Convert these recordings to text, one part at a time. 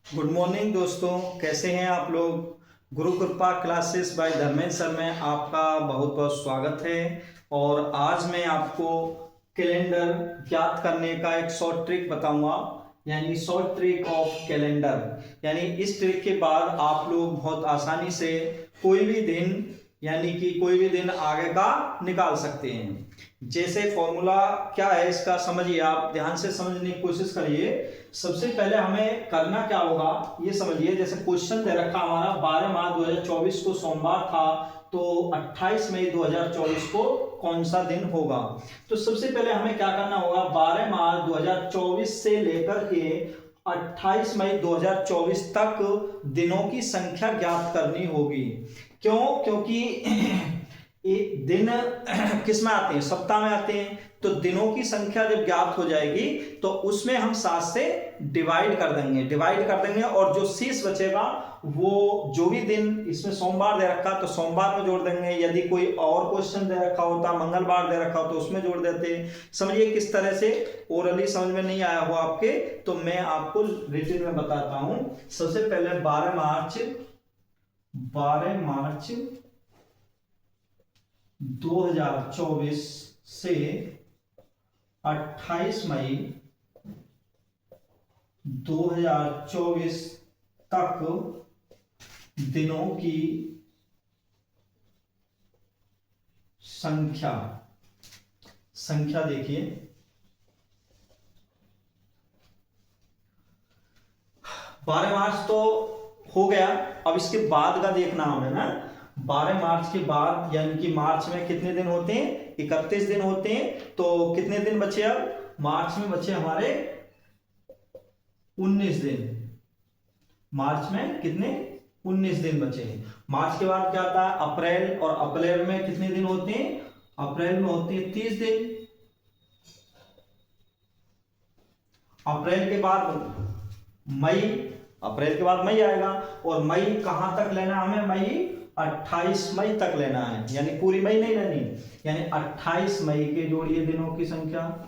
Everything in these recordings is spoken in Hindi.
गुड मॉर्निंग दोस्तों, कैसे हैं आप लोग। गुरु कृपा क्लासेस बाय धर्मेंद्र सर में आपका बहुत बहुत स्वागत है। और आज मैं आपको कैलेंडर ज्ञात करने का एक शॉर्ट ट्रिक बताऊंगा, यानी शॉर्ट ट्रिक ऑफ कैलेंडर। यानी इस ट्रिक के बाद आप लोग बहुत आसानी से कोई भी दिन, यानी कि कोई भी दिन आगे का निकाल सकते हैं। जैसे फॉर्मूला क्या है इसका समझिए, आप ध्यान से समझने की कोशिश करिए। सबसे पहले हमें करना क्या होगा ये समझिए। जैसे क्वेश्चन दे रखा हमारा 12 मार्च 2024 को सोमवार था, तो 28 मई 2024 को कौन सा दिन होगा। तो सबसे पहले हमें क्या करना होगा, 12 मार्च 2024 से लेकर के 28 मई 2024 तक दिनों की संख्या ज्ञात करनी होगी। क्यों? क्योंकि एक दिन किस में आते हैं, सप्ताह में आते हैं। तो दिनों की संख्या जब ज्ञात हो जाएगी तो उसमें हम 7 से डिवाइड कर देंगे और जो शेष बचेगा वो जो भी दिन इसमें सोमवार दे रखा तो सोमवार में जोड़ देंगे। यदि कोई और क्वेश्चन दे रखा होता, मंगलवार दे रखा हो तो उसमें जोड़ देते। समझिए किस तरह से। ओरली समझ में नहीं आया हो आपके तो मैं आपको रिटन में बताता हूं। सबसे पहले 12 मार्च 2024 से 28 मई 2024 तक दिनों की संख्या देखिए। 12 मार्च तो हो गया, अब इसके बाद का देखना हमें ना। 12 मार्च के बाद यानी कि मार्च में कितने दिन होते हैं, 31 दिन होते हैं। तो कितने दिन बचे, अब मार्च में बचे हमारे 19 दिन। मार्च में कितने, 19 दिन बचे हैं। मार्च के बाद क्या आता है, अप्रैल, और अप्रैल में कितने दिन होते हैं, अप्रैल में होते हैं 30 दिन। अप्रैल के बाद मई, अप्रैल के बाद मई आएगा, और मई कहां तक लेना हमें, मई 28 मई तक लेना है, यानी पूरी मई नहीं लेनी। यानी 28 मई के जोड़िए दिनों की संख्या।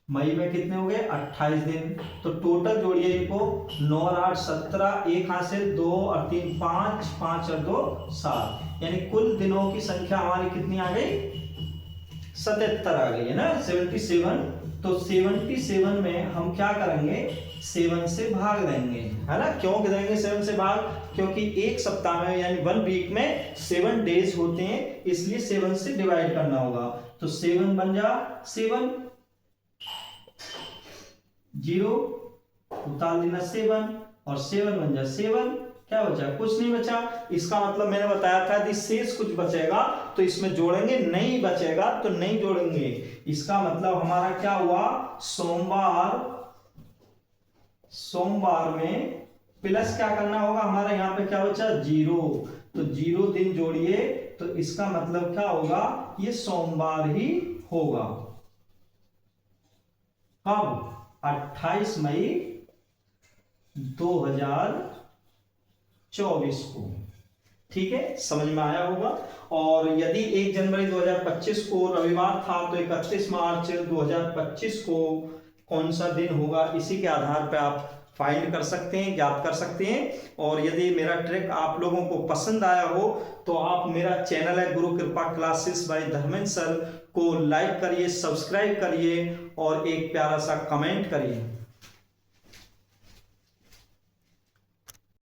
मई में कितने हो गए, 28 दिन। तो टोटल जोड़िए इनको, 9 और 8 17, एक हाथ से 2 और 3 5, 5 और 2 7, यानी कुल दिनों की संख्या हमारी कितनी आ गई, 77 आ गई है ना, 77। तो 77 में हम क्या करेंगे, 7 से भाग देंगे, है ना। क्यों देंगे 7 से भाग, क्योंकि एक सप्ताह में यानी 1 वीक में 7 डेज होते हैं, इसलिए 7 से डिवाइड करना होगा। तो 7 बन जा 7, 0 उतार देना 7, और 7 बन जा 7। क्या बचा, कुछ नहीं बचा। इसका मतलब मैंने बताया था यदि शेष कुछ बचेगा तो इसमें जोड़ेंगे, नहीं बचेगा तो नहीं जोड़ेंगे। इसका मतलब हमारा क्या हुआ, सोमवार में प्लस क्या करना होगा, हमारा यहाँ पे क्या बचा 0, तो 0 दिन जोड़िए। तो इसका मतलब क्या होगा, ये सोमवार ही होगा। कब, 28 मई 2024 को। ठीक है, समझ में आया होगा। और यदि 1 जनवरी 2025 को रविवार था तो 31 मार्च 2025 को कौन सा दिन होगा, इसी के आधार पर आप फाइंड कर सकते हैं, ज्ञात कर सकते हैं। और यदि मेरा ट्रिक आप लोगों को पसंद आया हो तो आप मेरा चैनल है गुरु कृपा क्लासेस बाय धर्मेंद्र सर को लाइक करिए, सब्सक्राइब करिए और एक प्यारा सा कमेंट करिए।